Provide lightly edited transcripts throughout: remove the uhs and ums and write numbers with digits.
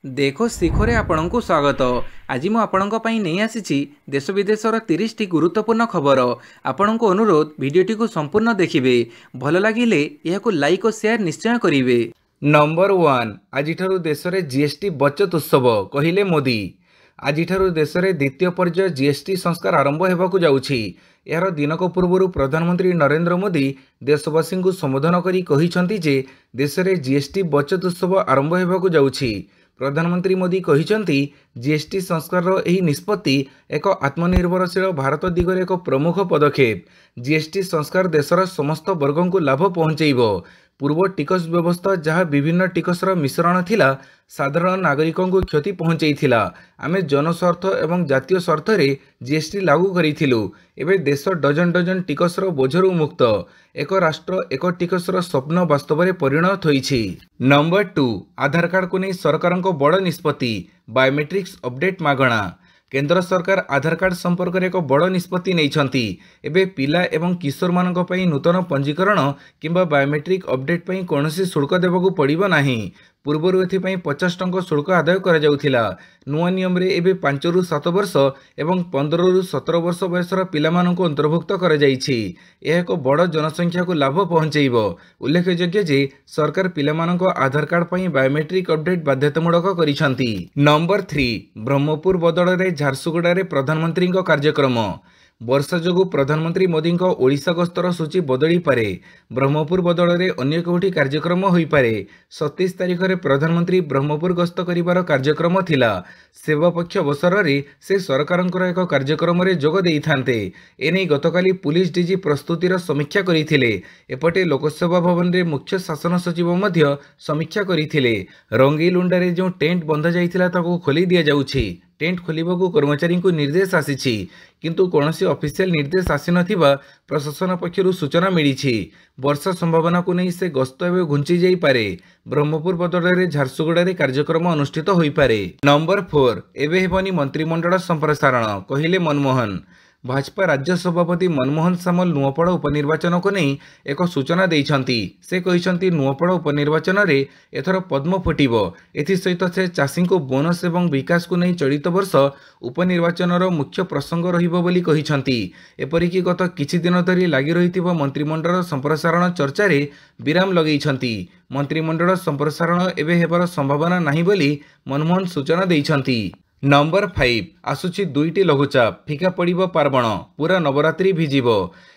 देखो शिखरे आपणଙ୍କୁ स्वागत। आज मु आपणଙ୍କ ପାଇଁ ନେଇ ଆସିଛି देश विदेशर 30 टी गुरुत्वपूर्ण खबर। आपणଙ୍କୁ अनुरोध भिडियोटी को संपूर्ण देखिए। भल लगिले यहाकु लाइक और शेयर निश्चय करिवे। नंबर 1 आज देश में जीएसटी बचत उत्सव कहिले मोदी। आज देश में द्वितीय पर्याय जीएसटी संस्कार आरंभ होगा जाउछि। यार दिनक पूर्व प्रधानमंत्री नरेंद्र मोदी देशवासी को संबोधन करी कहिसंती जे देश में जीएसटी बचत उत्सव आरंभ होगा जाउछि। प्रधानमंत्री मोदी कहिसंती जीएसटी संस्कार यही निष्पत्ति एक आत्मनिर्भरशील भारत दिगरे एक प्रमुख पदक्षेप। जीएसटी संस्कार देशर समस्त वर्ग को लाभ पहुंचेब। पूर्व टिकस व्यवस्था जहाँ विभिन्न टिकसर मिश्रण थिला साधारण नागरिकों को क्षति पहुंचाइथिला। आमे जनस्वार्थ एवं जातीय स्वार्थ रे जीएसटी लागू करिथिलु। एबे देश डजन डजन टिकसर बोझरू मुक्त। एक राष्ट्र एक टिकसर स्वप्न वास्तव में परिणत होइछि। नंबर 2 आधार कार्ड को नहीं सरकार को बड़ निष्पत्ति। बायोमेट्रिक्स अपडेट मागणा। केंद्र सरकार आधार कार्ड संपर्क में एक बड़ निष्पत्ति नहीं। एबे पिला एवं किशोर मानक पई नूतन पंजीकरण किंबा बायोमेट्रिक अपडेट पई कोनोसी शुल्क देबाकू पड़िबो नाही। पूर्वर एथिपाई 50 टंका शुल्क आदाय करा जाउथिला। नुआ नियम रे एबे 5 रु 7 वर्ष एवं 15 रु 17 वर्ष बयसर पिलामानंको अंतर्भुक्त करा जाइछि। यह एक बड़ जनसंख्या को लाभ पहुंचेइबो। उल्लेखयोग्य जे सरकार पिलामानंको आधार कार्ड पई बायोमेट्रिक अपडेट बाध्यतामूलक करिसंती। नंबर 3 ब्रह्मपुर बदल रे झारसुगुड़ा रे प्रधानमंत्री कार्यक्रम। वर्षा जोगु प्रधानमंत्री मोदी ओडिशा गस्तर सूची बदली पारे। ब्रह्मपुर बदल में अन्य कोठी कार्यक्रम होई पारे। 27 तारिख में प्रधानमंत्री ब्रह्मपुर गस्त करिवार कार्यक्रम थिला। सेवा पक्ष अवसर रे से सरकारंकर एक कार्यक्रम रे जोग देई थांते। एने गतकाली पुलिस डीजी प्रस्तुतिर समीक्षा करिथिले। एपटे लोकसेवा भवन रे मुख्य शासन सचिव मध्य समीक्षा करिथिले। रंगीलुंडा रे जो टेंट बंधा जाइथिला ताको खोली दिया जाउछि। टेंट खोलिबाकू कर्मचारी को निर्देश आसीछि किंतु कौनसी ऑफिशियल निर्देश आसी नथिबा प्रशासन पक्षरु सूचना मिली। वर्षा संभावना को नहीं से गस्त एवं घुंची जाई पारे। ब्रह्मपुर बदल में झारसुगुड़ा रे कार्यक्रम अनुष्ठित होई पारे। नंबर 4 एबे हेबनी मंत्रिमंडल संप्रसारण कहिले मनमोहन। भाजपा राज्य सभापति मनमोहन सामल नुआपड़ा उपनिर्वाचन को नहीं एक सूचना देइछंती। से कहिसंती नुआपड़ा उपनिर्वाचन रे एथर पद्म फुटिबो। एथि सहित से चाषी को बोनस एवं विकास को नहीं चलित वर्ष उपनिर्वाचन मुख्य प्रसंग रहिबो बोली कहिसंती। एपरिकी गत किछि दिन धरी लागि रहिथिबो मंत्रिमंडल संप्रसारण चर्चा रे विराम लगेइछंती। मंत्रिमंडल संप्रसारण एबे हेबार संभावना नाही बोली मनमोहन सूचना देइछंती। नंबर 5 आसुची 2टी लघुचाप फिका पड़िबो पार्वण पूरा नवरात्रि भिजिबो।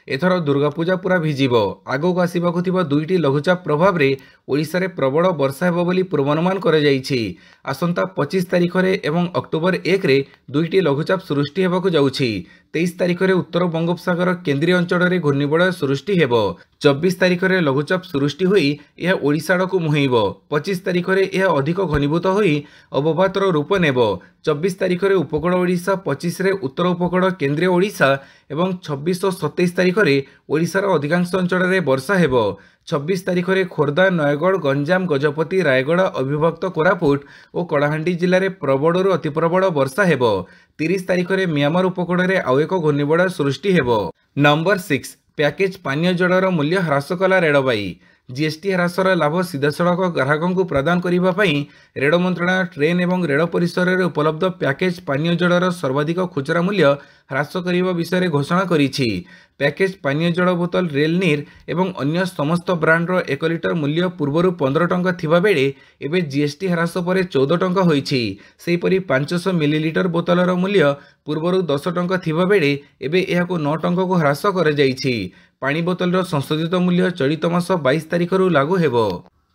एथर दुर्गा पूजा पूरा भिजिबो। आगो को आसिबाकु थिबा 2टी लघुचाप प्रभाव रे ओडिशा रे प्रबल वर्षा हेबो बोली पूर्वानुमान करा जाइछि। आसंता 25 तारिख रे एवं अक्टोबर 1 रे 2टी लघुचाप सृष्टि हेबाकु जाउछि। 23 तारिख रे उत्तर बंगोपसागर केंद्रीय अंचल रे घूर्णिबलय सृष्टि हेबो। 24 तारिख रे लघुचाप सृष्टि होई यह ओडिशा आड़कू मुहेइबो। 25 तारिख रे यह अधिक घनीभूत होई अवपातर रूप नेबो। 24 तारिख रे उपकूल ओडिशा, 25 रे उत्तर उपकूल केंद्रीय ओडिशा एवं 26 और 27 तारिख रे ओडिशार अधिकांश अंचल रे वर्षा हेबो। 26 तारिख रे खोर्धा, नयगढ़, गंजाम, गजपति, रायगढ़, अविभक्त कोरापुट और कलाहांडी जिले में प्रबल अति प्रबल वर्षा हेबो। 30 तारिख रे म्यांमार उपकूल रे आउ एक घूर्णिबलय सृष्टि हेबो। नंबर 6 पैकेज पानीय जलर मूल्य ह्रास कला रेलबाई। जीएसटी ह्रासर लाभ सीधासड़क ग्राहकों को प्रदान करने रेल मंत्रालय ट्रेन एवं रेल परिसर में उपलब्ध पैकेज पानीय जलर सर्वाधिक खुचरा मूल्य ह्रास करने विषय घोषणा करिछि। पैकेज पानीय जल बोतल रेल नीर एवं अन्य समस्त ब्रांडर 1 लिटर मूल्य पूर्वर 15 टंका थिबा बेले एबे जीएसटी ह्रास पर 14 टंका होइछि। सेहीपरि 500 मिलीलिटर बोतलर मूल्य पूर्वर 10 टंका थिबा बेले एबे एहाको 9 टंका को ह्रास कर जाइछि। पानी बोतलर संशोधित मूल्य चलित मास 22 तारिख रु लागू हेबो।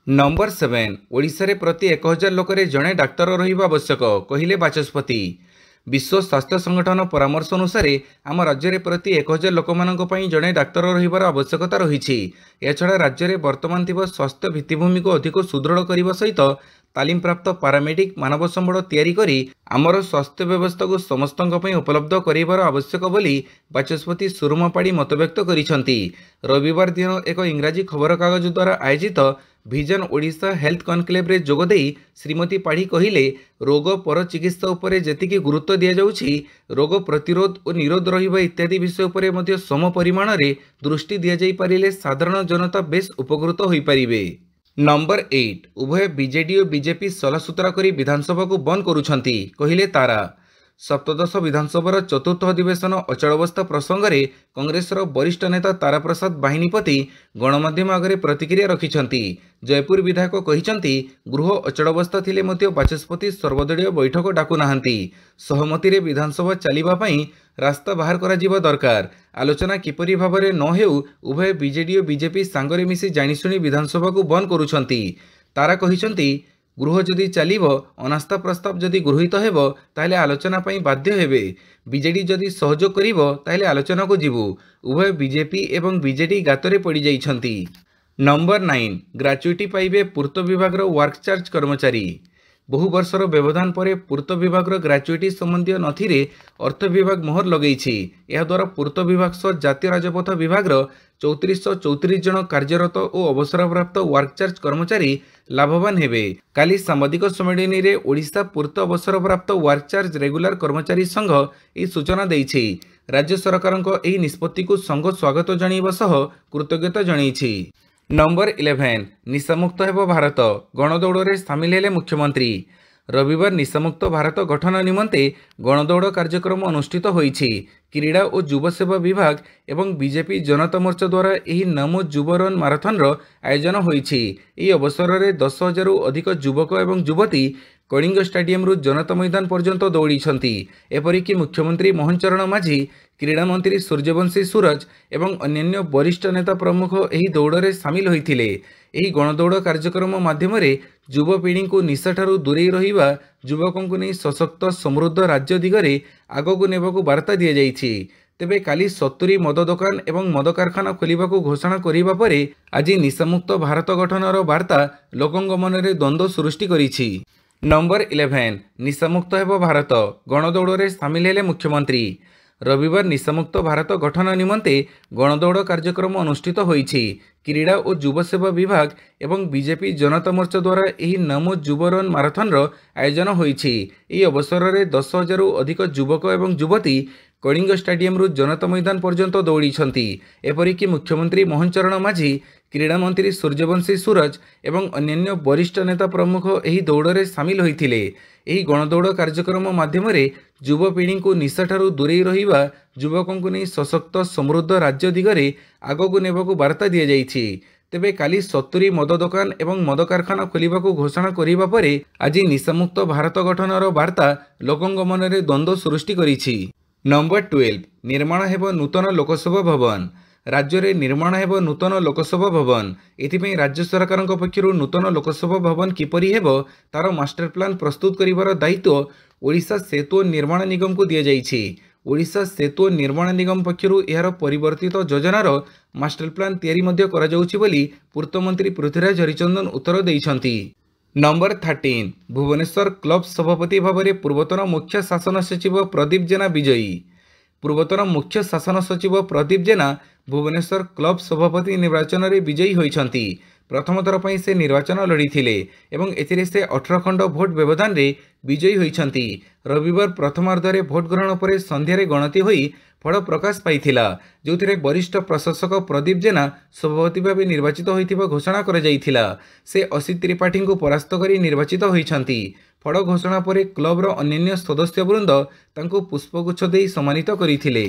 नंबर 7 ओडिशा रे प्रति 1000 लोक रे जणे डाक्तर रहिबा आवश्यक कहिले बाचस्पति। विश्व स्वास्थ्य संगठन परामर्श अनुसार आम राज्य में प्रति 1000 लोक मानी जड़े डाक्तर रहिबार आवश्यकता रही। एछड़ा राज्य में वर्तमान थिबा स्वास्थ्य भित्तिभूमि को अधिक सुदृढ़ करने सहित तालीम प्राप्त पारामेडिक मानव संबल तैयारी करी आमर स्वास्थ्य व्यवस्था को समस्त उपलब्ध करार आवश्यक बोली बाचस्पति सुरमा पाड़ी मतव्यक्त करिसेंती। रविवार दिन एक इंग्राजी खबर कागज द्वारा आयोजित विजन ओडिशा हेल्थ कनक्लेव रे जोगदे श्रीमती पाढ़ी कहिले रोग पर चिकित्सा उपरे जेतिकी गुरुत्व दिया जाउछि रोग प्रतिरोध और निरोध रहिबा इत्यादि विषय उपरे मध्य सम परिमाण रे दृष्टि दिया जाई पारिले साधारण जनता बेस उपकृत होई पारिबे। नंबर 8 उभय बीजेडी और बीजेपी सलासुतरा करी विधानसभा को बंद करुछंती कहिले तारा। सप्तदश विधानसभा चतुर्थ अधिवेशन अचलावस्था प्रसंग में कांग्रेसर वरिष्ठ नेता तारा प्रसाद बाहिनीपति गणमाध्यम आगे प्रतिक्रिया रखिछंती। जयपुर विधायक कहिछंती गृह अचलावस्था थिले मध्य बाचस्पति सर्वदलीय बैठक डाकु नाहांती। सहमति रे विधानसभा चलिबा पई रास्ता बाहर करा जिबा दरकार। आलोचना किपरि भाबरे न हेउ उभय बीजेडी और बीजेपी सांगरे मिसी जानिशुनी विधानसभा को बंद करुछंती। तारा कहिछंती गृह जदि चलिबो अनास्था प्रस्ताव जदि गृहीत हेबो ताहले आलोचना पई बाध्य हेबे। बीजेडी जदि सहयोग करिबो ताहले आलोचना को जीवु। उभय बीजेपी एवं बीजेडी गातरे पड़ी जाइछंती। नंबर 9 ग्राच्युटी पाइबे पूर्त विभाग वर्क चार्ज कर्मचारी। बहु वर्षर व्यवधान पर पूर्त विभाग ग्राच्युटी संबंधी नथिरे अर्थ विभाग मोहर लगेछि। यह द्वारा पूर्त विभाग सह जातीय राजपथ विभाग 3434 जन कार्यरत और अवसरप्राप्त वर्क चार्ज कर्मचारी लाभवान हेबे। काली सांबादिक सम्मेलन में ओडिशा पूर्त अवसरप्राप्त वर्क चार्ज रेगुलर कर्मचारी संघ यह सूचना देइछि। राज्य सरकारक एही निष्पत्ति को संघ स्वागत जणाइबा सह कृतज्ञता जणाइछि। नंबर 11 निशामुक्त हेब भारत गणदौड़ सामिल हेले मुख्यमंत्री। रविवार निशामुक्त भारत गठन निमंते गणदौड़ कार्यक्रम अनुष्ठित होईछि। क्रीड़ा और युव सेवा विभाग एवं बीजेपी जनता मोर्चा द्वारा यही नमो युव रन माराथन आयोजन होईछि। एही अवसर में 10,000 अधिक युवक एवं युवती कलिंग स्टाडियम जनता मैदान पर्यंत दौड़ी। एपरिक मुख्यमंत्री मोहन चरण माझी, क्रीड़ा मंत्री सूर्यवंशी सूरज एवं अन्य वरिष्ठ नेता प्रमुख यही दौड़ सामिल होते। यही गणदौड़ कार्यक्रम माध्यम युवपीढ़ी को निशा ठारू दूरे रहिबा, युवकों को नहीं सशक्त समृद्ध राज्य दिगरे आगक नेबाकू वार्ता दि जाइछि। तेबे काली 70 मद दुकान एवं मद कारखाना खोलिबा को घोषणा करिबा परे आज निशामुक्त भारत गठनर वार्ता लोकंग मनरे द्वंद्व सृष्टि करिछि। नंबर 11 निशामुक्त हेब भारत गणदौड़ सामिल हेले मुख्यमंत्री। रविवार निशामुक्त भारत गठन निमंते गणदौड़ कार्यक्रम अनुष्ठित होईछि। क्रीड़ा और युव सेवा विभाग एवं बीजेपी जनता मोर्चा द्वारा यही नमो युव रन माराथन आयोजन होईछि। एही अवसर में 10,000 अधिक युवक एवं युवती कलिंग स्टाडियम जनता मैदान पर्यंत दौड़ी। एपरिक मुख्यमंत्री मोहन चरण माझी, क्रीड़ा मंत्री सूर्यवंशी सूरज एवं अन्य वरिष्ठ नेता प्रमुख यही दौड़ सामिल होते। यही गणदौड़ कार्यक्रम माध्यम युवपीढ़ी को निशा ठारू दूरे रहिबा, युवकों को नहीं सशक्त समृद्ध राज्य दिगरे आगक नेबाकू वार्ता दि जाइछि। तेबे काली 70 मद दुकान एवं मद कारखाना खोलिबा को घोषणा करिबा परे आज निशामुक्त भारत गठनर वार्ता लोकंग मनरे द्वंद्व सृष्टि करिछि। नंबर 12 निर्माण हेब नूतन लोकसभा भवन। राज्य में निर्माण हेब नूतन लोकसभा भवन। एथिपई राज्य सरकार पक्षर नूतन लोकसभा भवन किपरि हेब तार मास्टर प्लान प्रस्तुत करिवार दायित्व ओडिशा सेतु निर्माण निगम को दि जाइछि। ओडिशा सेतु निर्माण निगम पक्षर यार परिवर्तित योजनार मास्टर प्लान तैयारी मध्य करा जाउछि बोली पूर्त मंत्री पृथ्वीराज हरिचंदन उत्तर देइछंती। नंबर 13 भुवनेश्वर क्लब सभापति भाव में पूर्वतन मुख्य शासन सचिव प्रदीप जेना विजयी। पूर्वतन मुख्य शासन सचिव प्रदीप जेना भुवनेश्वर क्लब सभापति निर्वाचन में विजयी होइछंती। प्रथम थर पर से निर्वाचन लड़ीथिले एवं एथिरे से 18 खंड भोट व्यवधान रे विजयी होइछंती। रविवार प्रथमार्धरे भोट ग्रहण पर संध्यारे गणति होई फल प्रकाश पाइथिला, जोथिरे वरिष्ठ प्रशासक प्रदीप जेना सभापति भाव निर्वाचित होइथिबा घोषणा करा जाइथिला। से असित त्रिपाठी को परास्त करी निर्वाचित होइछंती। फल घोषणा पर क्लबर अन्य सदस्य वृंद तांको पुष्पगुच्छ देई सम्मानित करिथिले।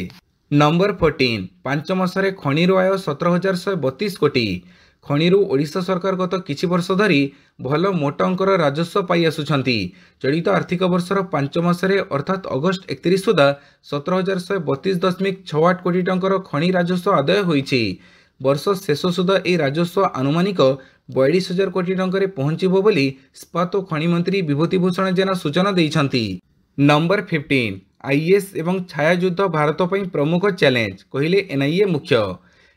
नंबर 14 5 मासरे खनिर आय 17,132 कोटी। खनिरु ओडिशा सरकार गत किछि वर्ष धरी भल मोटा अंकर राजस्व पाई आसुछंती। चलित आर्थिक वर्षर 5 मासरे अर्थात अगस्त 31 सुधा 17,132.68 कोटी टंकर खनि राजस्व आदाय होईछि। वर्ष शेष सुधा ए राजस्व आनुमानिक 42,000 कोटी टंकर पहुंचीबो बोली इस्पात और खनि मंत्री विभूतिभूषण जेना सूचना देइछंती। नंबर 15 आईएएस एवं छायायुद्ध भारत पई प्रमुख चैलेंज कहिले एनआईए मुख्य।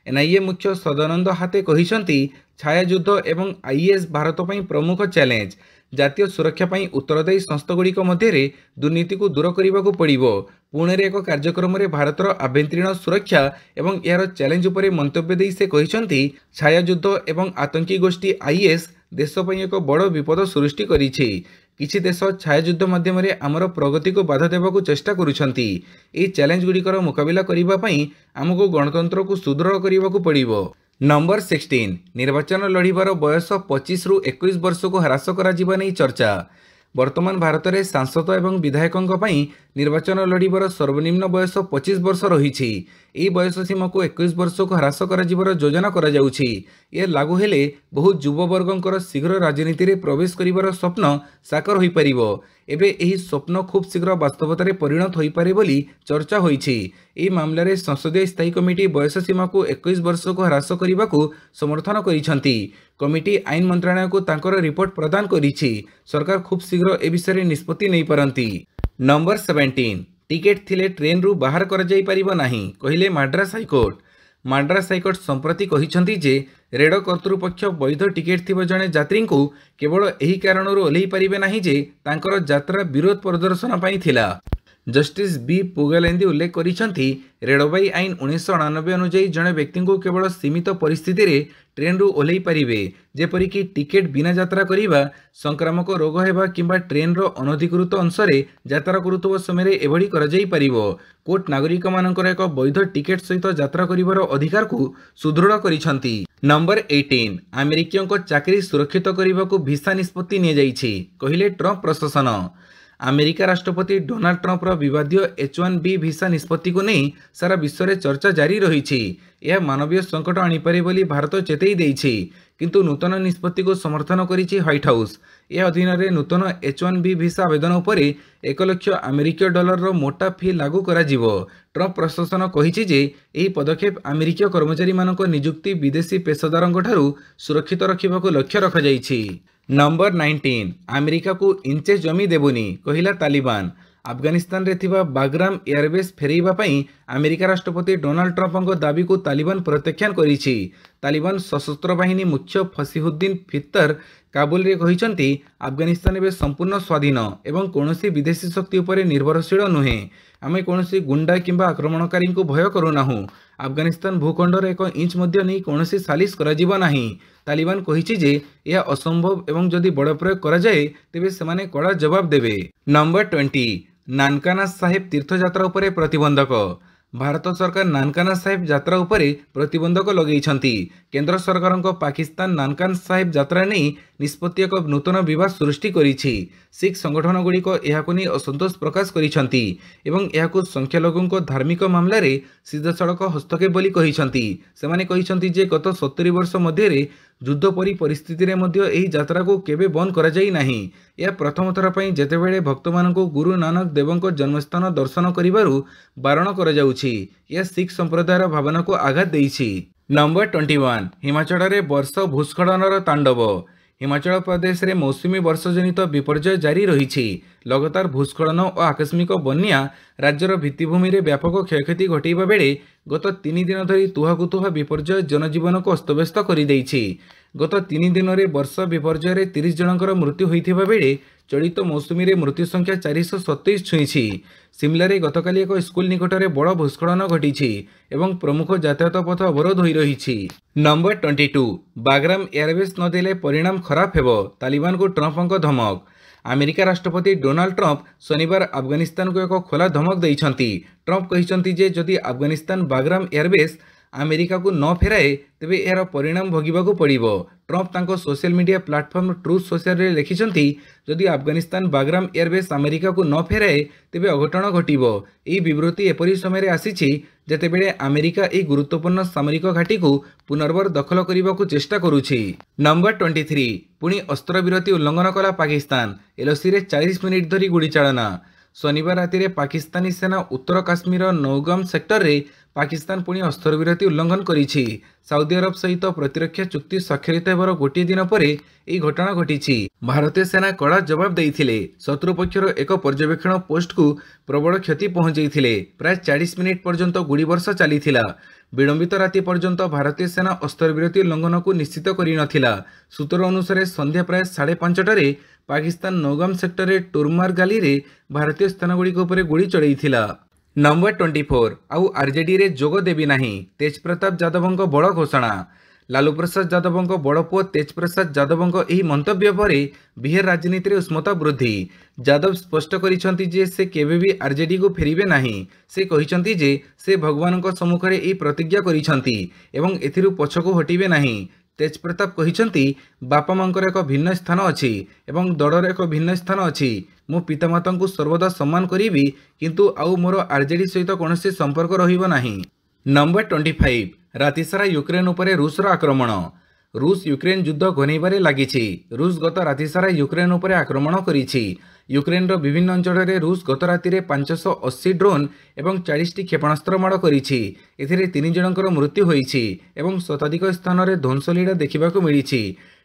एनआईए मुख्य सदानंद हाते कहिसंती छायायुद्ध एवं आईएएस भारत पई प्रमुख चैलेंज। जातीय सुरक्षा पई उत्तरदायी संस्थागुड़िक मध्य दुर्नीति को दूर करने को पड़ो। पुणे एक कार्यक्रम में भारतर आभ्यंतरीण सुरक्षा एवं यार चैलेंज उपरे मंतव्य देई से कहिसंती छायायुद्ध एवं आतंकी गोष्ठी आईएएस देश पई एक बड़ विपद सृष्टि करिछि। किछि देश छायायुद्ध माध्यम आमर प्रगति को बाधा देवाक चेष्टा करुछंती। ए चैलेंज गुड़िकर मुकाबिला करने आमको गणतंत्र को सुदृढ़ करने को पड़ो। नंबर 16 निर्वाचन लड़िबार बयस 25 रु 21 वर्ष को ह्रास करा चर्चा। वर्तमान भारत में सांसद एवं विधायकों निर्वाचन लड़िबार सर्वनिम्न बयस 25 वर्ष रही। बयस सीमा को 21 वर्ष को ह्रास कर योजना करा जाउछि। यह लागू हेले बहुत युववर्गंकर शीघ्र राजनीति में प्रवेश करिवार स्वप्न साकार होई परिबो। एबे एही स्वप्न खूब शीघ्र वास्तवतार परिणत होई पारे बोली चर्चा होईछि। एही मामलारे संसदीय स्थायी कमिटी बयस सीमा को 21 वर्ष को ह्रास करने को समर्थन करिसंती। कमिटी आईन मंत्रालय को तांकर रिपोर्ट प्रदान करिछि। सरकार खूब शीघ्र ए विषय निष्पत्ति नहीं पारंती। नंबर 17 टिकेट थिले ट्रेन रु बाहर कर जाई परिबो नाही कहिले माड्रास हाईकोर्ट। माड्रास हाईकोर्ट संप्रति कहिसंती जे रेड कर्तृपक्ष वैध टिकेट थिबो जणे यात्री को केवल एही कारणरू ओल्हेई परिबे नाही जे तांकर यात्रा विरोध प्रदर्शन पई थिला। जस्टिस बी पुगलेंदी उल्लेख करिसंती रेलवे आईन 1998 अनुसार जड़े व्यक्ति को केवल सीमित परिस्थिति रे ट्रेन रु ओल्हेई पारिबे, जेपरिक टिकेट बिना यात्रा करिबा, संक्रामक रोग हेबा किंबा ट्रेन रो अनधिकृत अंश रे यात्रा करुतबो समय एभଳି करा जाई परिबो। कोर्ट नागरिक मानकर एक वैध टिकेट सहित यात्रा करिवार अधिकार को सुदृढ़ करिसंती। नंबर 18 अमेरिकियों को चाकरी सुरक्षित करने को भिसा निष्पत्ति नि जाइछि कहिले ट्रंप प्रशासन। अमेरिका राष्ट्रपति डोनाल्ड ट्रंप विवादीय H1B भिसा निष्पत्ति को नहीं सारा विश्व में चर्चा जारी रही। यह मानवीय संकट आनीपारे बोली भारत चेतई देइछि, किंतु नूतन निष्पत्ति को समर्थन करिछि व्हाइट हाउस। यह अधीन में नूतन H1B भिसा आवेदन उपरे 1 लाख अमेरिकीय डॉलर मोटा फी लागू करा जिवो। ट्रंप प्रशासन कहिछि जे एही पदक्षेप अमेरिकीय कर्मचारी मानक नियुक्ति विदेशी पेशादारंक ठारू सुरक्षित रखिबाको लक्ष्य रखा जाइछि। नंबर 19 अमेरिका को इंचे जमी देबुनी कहिला तालिबान। अफगानिस्तान रे थिबा बाग्राम एयरबेस फेरैबा पई अमेरिका राष्ट्रपति डोनाल्ड ट्रंपଙ୍କ दाबी को तालिबान प्रत्याख्यान करिछि। तालिबान सशस्त्र बाहिनी मुख्य फसीहुद्दीन फित्तर काबुल रे कहिसंती अफगानिस्तान एबे संपूर्ण स्वाधीन एवं कोनोसी विदेशी शक्ति उपरे निर्भरशील नुहे। आमे कोनोसी गुंडा किंबा आक्रमणकारी को भय करूनाहु। अफगानिस्तान भूखंडर 1 इंच मध्य नहीं कोनोसी सालिस करा जिवो नाही। तालिबान कहिछि जे यह असंभव एवं जदि बड़ प्रयोग करा जाए तेबे सेमाने कड़ा जवाब देबे। नंबर 20 नानकाना साहेब तीर्थयात्रा उपरे प्रतिबंधक। भारत सरकार नानकाना साहेब यात्रा उपरे प्रतिबंधक लगेइछंती। केंद्र सरकार पाकिस्तान नानकाना साहेब यात्रा नहीं निष्पत्ति एक नूतन विवाद सृष्टि करिछि। सिख संगठन गुड़िक एहाकु नहीं असंतोष प्रकाश करिछंती एवं एहाकु संख्यालघुଙ୍କ धार्मिक मामला रे सीधा सड़क हस्तक्षेप बोली कहिछंती। सेमाने कहिछंती जे गत 70 वर्ष मध्य युद्ध परी परिस्थिति रे मध्य एही यात्रा को केबे बंद करा जाई नाही। यह प्रथम थर पई जेतेबेले भक्त मानकु गुरु नानक देवଙ୍କ जन्मस्थान दर्शन करिबारु बारण करा जाउछि। यह सिख संप्रदायर भावना को आघात देइछि। नंबर 21 हिमाचल रे वर्ष भूस्खलनर तांडव। हिमाचल प्रदेश रे मौसुमी वर्षजनित विपर्यय जारी रही। लगातार भूस्खलन और आकस्मिक बन्या राज्यर भित्तिभूमि रे व्यापक क्षयक्षति घटाइबा बेले गत 3 दिन धरी तुहाकुतुहा विपर्यय जनजीवन को अस्तव्यस्त कर देइछि। गत 3 दिन में वर्ष विपर्यय रे 30 जनकर मृत्यु होइथिबा बेले चलित मौसुमी रे मृत्यु संख्या 427 छुईछि। सिमला रे गतकाली एक स्कूल निकट में बड़ भूस्खलन घटी एवं प्रमुख यातायात पथ अवरोध हो रही। नंबर 22 बाग्राम एयरबेस नदेले परिणाम खराब हेबो तालिबान को ट्रंपଙ୍କ धमक। अमेरिका राष्ट्रपति डोनाल्ड ट्रंप शनिवार अफगानिस्तान को एक खोला धमक देइछंती। ट्रंप कहिसंती जे जदि अफगानिस्तान बाग्राम एयरबेस अमेरिका को न फेराए तेबे यार परिणाम भोगिबाकू पड़िबो। ट्रंप तांको social media platform truth social रे लिखिसंती जदि अफगानिस्तान बाग्राम एयरबेस अमेरिका को न फेराए तेबे अघटन घटिबो। एही विवृत्ति एपरि समय रे आसीछि जेतेबेले अमेरिका एही गुरुत्वपूर्ण सामरिक घाटी को पुनर्बार दखल करिबाकू चेष्टा करूछि। नंबर 23 पुणी अस्त्रविरति उल्लंघन कला पाकिस्तान। एलओसी रे 40 मिनिट धरी गुड़ी चालना। शनिवार राति रे पाकिस्तानी सेना उत्तर काश्मीर नौगाम सेक्टर रे पाकिस्तान पुणी अस्त्रविरति उल्लंघन करिछि। साउदी अरब सहित प्रतिरक्षा चुक्ति स्वाक्षरित हेबार गोटे दिन पर यह घटना घटी। भारतीय सेना कड़ा जवाब देइथिले। शत्रु पक्षर एक पर्यवेक्षण पोस्ट को प्रबल क्षति पहुंचाइथिले। प्राय 40 मिनिट पर्यंत गुड़ी वर्षा चलीथिला। विलंबित राति पर्यंत भारतीय सेना अस्त्रविरति उल्लंघन को निश्चित करि नथिला। सूत्र अनुसार संध्या प्राय 5:30 पाकिस्तान नौगाम सेक्टर रे टुरमार गाली रे भारतीय स्थानगुड़ी उपर गुड़ी चढ़ाइथिला। नंबर 24 आउ आरजेडी रे जोग देबी नाही तेज प्रताप यादवଙ୍କ बड़ घोषणा। लालू प्रसाद यादव बड़ पुओ तेज प्रसाद यादव यह मंतव्य पर बिहार राजनीति में उष्मता वृद्धि। यादव स्पष्ट करिसेंति जे से केबे भी आरजेडी को फेरिबे नाही। से कहिसेंति जे से भगवान सम्मुख में यह प्रतिज्ञा करिसेंति एवं एथिरु पछकु हटिबे नाही। तेज प्रताप कहिसेंति बापा मांकर एक भिन्न स्थान अछि एवं दलर एक भिन्न स्थान अछि। मो पितामाता को सर्वदा सम्मान करिबी किंतु आउ मोर आरजेडी सहित कौनसी संपर्क रहिबो नाही। नंबर 25 रातिसारा यूक्रेन उपरे रूसर आक्रमण। रूस यूक्रेन युद्ध घनैबारे लागिछि। रूस गत रातिसारा यूक्रेन उपरे आक्रमण करिछि। यूक्रेन विभिन्न अंचल में रूस गत राति 580 ड्रोन एवं 40 क्षेपणास्त्र माड़ करिछि। एथिरे 3 जनकर मृत्यु होइछि एवं शताधिक स्थान में ध्वंसलीला देखिबाकु मिलिछि।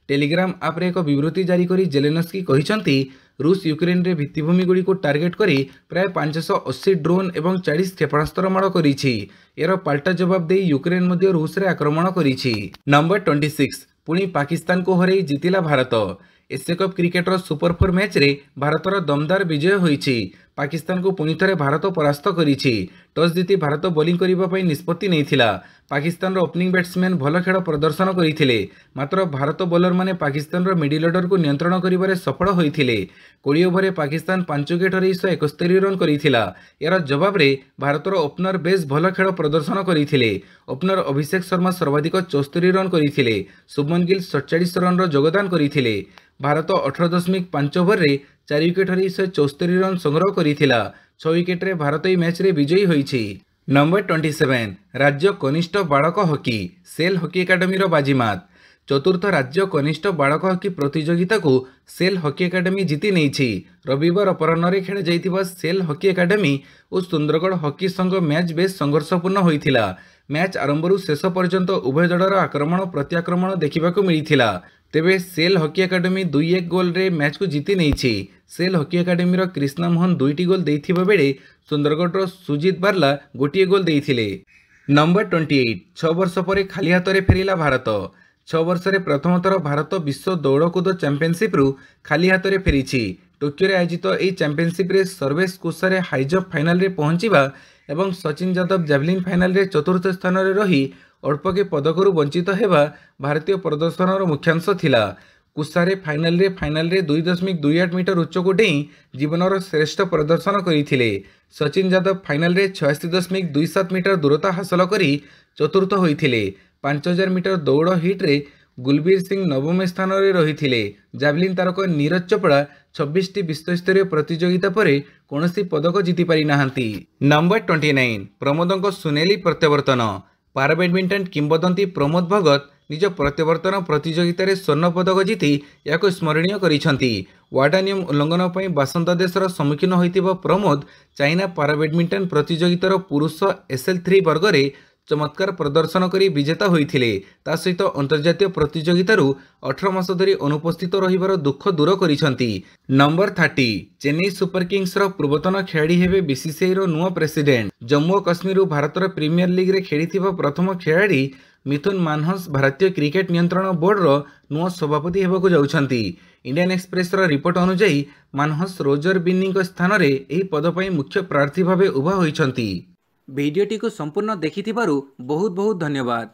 टेलीग्राम आप एक विवृत्ति जारी करी जेलेनस्की कहिसेंति रूस यूक्रेन रे भित्तिभूमि गुड़ी को टार्गेट करी प्राय 580 ड्रोन एवं 40 क्षेपणास्त्र माड़ करिछि। एरो पाल्टा जवाब दे यूक्रेन मध्य रूस रे आक्रमण करिछि। नंबर 26 पुणी पाकिस्तान को हरई जितिला Bharat. Asia cup cricketer super 4 match रे भारतर दमदार विजय होइछि। पाकिस्तान को पुणी थरे भारत परास्त करिछि। टॉस जीति भारत बोलिंग करिबा पई निष्पत्ति नेइथिला। पाकिस्तान रो ओपनिंग बैट्समैन भल खेल प्रदर्शन करथिले मात्र भारत बोलर माने पाकिस्तान रो मिडिल ऑर्डर को नियंत्रण करिबारे सफल होइथिले। 20 ओवर पाकिस्तान 5 विकेट हरई 171 रन करिथिला। यार जवाब रे भारत रो ओपनर बेस भल खेल प्रदर्शन करथिले। ओपनर अभिषेक शर्मा सर्वाधिक 74 रन करिथिले। शुभमन गिल 47 रन रो योगदान करिथिले। भारत 18.5 ओवर रे 4 विकेट हरई 174 रन संग्रह करिथिला। 6 विकेट रे भारत ई मैच रे विजयी होइछि। नंबर 27 राज्य कनिष्ठ बालक हॉकी सेल हॉकी एकाडेमी रो बाजीमात। चतुर्थ राज्य कनिष्ठ बालक हॉकी प्रतियोगिता को सेल हॉकी एकाडेमी जीति नेइछि। रविवार अपराह्न रे खेल जाइथिबा सेल हॉकी एकाडेमी और सुंदरगढ़ हॉकी संघ मैच बेस संघर्षपूर्ण होइथिला। मैच आरंभरू शेष पर्यंत उभय दलर आक्रमण प्रत्याक्रमण देखिबाकू मिलिथिला। तेबे सेल हॉकी एकाडेमी 2-1 गोल रे मैच को जीति नेइछि। सेल हॉकी एकाडेमी रो कृष्णा मोहन 2टी गोल देइथिबा बेले सुंदरगढ़ रो सुजीत बारला 1 गोल देइथिले। नंबर 28 6 वर्ष पर खाली हाथ में फेरिला भारत। 6 वर्ष रे प्रथम थर भारत विश्व दौड़कूद चैंपियनशिप रु खाली हाथ में फेरिछि। टोक्यो रे आयोजित यह चैंपियनशिप रे सर्वेश कुसारे हाईजंप फाइनल रे पहुंचीबा एवं सचिन यादव जैवलिन फाइनल रे चतुर्थ स्थान रे रही अल्पके पदकरू वंचित हेबा भारतीय प्रदर्शनर मुख्यांश थिला। कुसारे फाइनल रे 2.28 मीटर उच्चको डेई जीवनर श्रेष्ठ प्रदर्शन करथिले। सचिन यादव फाइनल रे 86.27 मीटर दूरता हासिल करी चतुर्थ होइथिले। 5000 मीटर दौड़ हिट रे गुलबीर सिंह नवम स्थान रे रहिथिले। जैवलिन तारक नीरज चोपड़ा 26टी विश्वस्तरीय प्रतियोगिता पर कौनसी पदक जीति पारि नाहांती। नंबर 29 प्रमोदଙ୍କ सुनेली प्रत्यावर्तन। पारा बैडमिंटन किंबदंती प्रमोद भगत निज प्रत्यावर्तन प्रतियोगिता स्वर्ण पदक जीति या स्मरणीय करिसेंति। वाडा नियम उल्लंघन पर बासंदेशर सम्मुखीन होइतिबा प्रमोद चाइना पारा बैडमिंटन प्रतियोगितार पुरुष SL3 वर्ग में चमत्कार प्रदर्शन करी विजेता होइथिले। ता सहित अंतर्जातीय प्रतियोगितार 18 मास धरी अनुपस्थित रहिबार दुख दूर करिसेंति। नंबर 30 चेन्नई सुपर किंग्स रो पूर्वतन खेलाड़ी हेबे बीसीसीआई रो नुआ प्रेसिडेंट। जम्मू और काश्मीर भारतर प्रीमियर लीग रे खेलिथिबा प्रथम खेलाड़ी मिथुन मानहस भारतीय क्रिकेट नियंत्रण बोर्ड रो नुआ सभापति हेबाकू जाउछंती। इंडियन एक्सप्रेस रो रिपोर्ट अनुसार मानहस रोजर बिन्नी स्थान रे एही पद पई मुख्य प्रार्थी भाबे उभा होइछंती। भिडियोटी को संपूर्ण देखिथिबारु बहुत बहुत धन्यवाद।